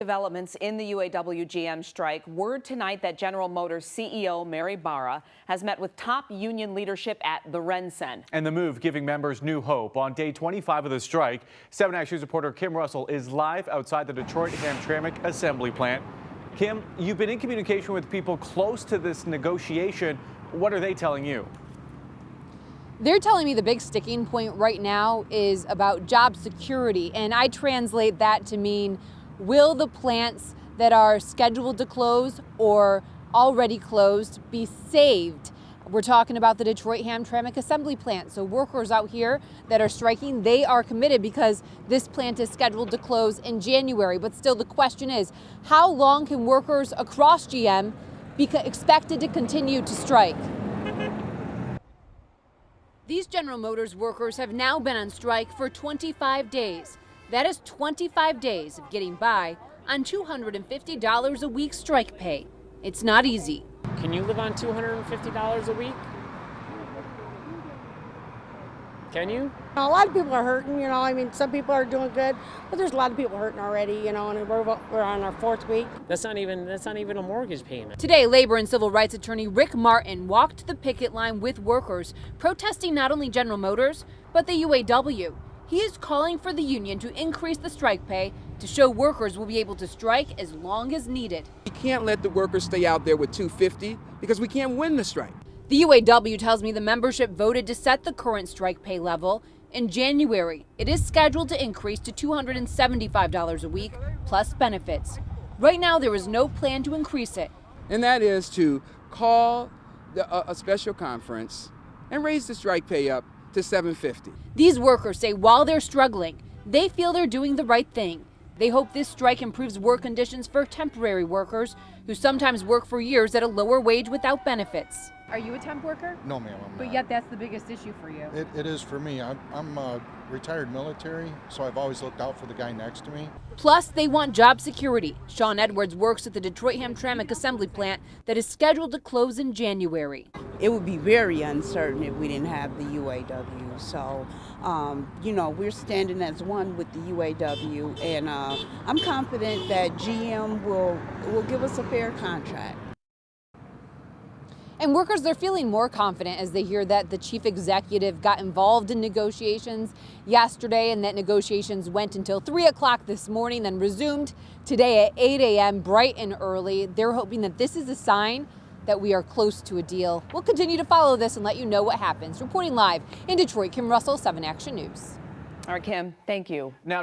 developments in the UAW GM strike. Word tonight that General Motors CEO Mary Barra has met with top union leadership at the Ren Cen. And the move giving members new hope. On day 25 of the strike, 7 Action News reporter Kim Russell is live outside the Detroit Hamtramck assembly plant. Kim, you've been in communication with people close to this negotiation. What are they telling you? They're telling me the big sticking point right now is about job security, and I translate that to mean, will the plants that are scheduled to close or already closed be saved? We're talking about the Detroit Hamtramck assembly plant. So workers out here that are striking, they are committed because this plant is scheduled to close in January. But still, the question is, how long can workers across GM be expected to continue to strike? These General Motors workers have now been on strike for 25 days. That is 25 days of getting by on $250 a week strike pay. It's not easy. Can you live on $250 a week? Can you? A lot of people are hurting, I mean, some people are doing good, but there's a lot of people hurting already, and we're on our 4th week. That's not even a mortgage payment. Today, labor and civil rights attorney Rick Martin walked the picket line with workers, protesting not only General Motors, but the UAW. He is calling for the union to increase the strike pay to show workers will be able to strike as long as needed. We can't let the workers stay out there with $250 because we can't win the strike. The UAW tells me the membership voted to set the current strike pay level. In January, it is scheduled to increase to $275 a week plus benefits. Right now, there is no plan to increase it. And that is to call a special conference and raise the strike pay up to $750. These workers say while they're struggling, they feel they're doing the right thing. They hope this strike improves work conditions for temporary workers who sometimes work for years at a lower wage without benefits. Are you a temp worker? No, ma'am, I'm not. But yet that's the biggest issue for you. It is for me. I'm retired military, so I've always looked out for the guy next to me. Plus, they want job security. Sean Edwards works at the Detroit Hamtramck assembly plant that is scheduled to close in January. It would be very uncertain if we didn't have the UAW. So, we're standing as one with the UAW, and I'm confident that GM will give us a fair contract. And workers, they're feeling more confident as they hear that the chief executive got involved in negotiations yesterday and that negotiations went until 3 o'clock this morning, then resumed today at 8 a.m. bright and early. They're hoping that this is a sign that we are close to a deal. We'll continue to follow this and let you know what happens. Reporting live in Detroit, Kim Russell, 7 Action News. All right, Kim, thank you. Now,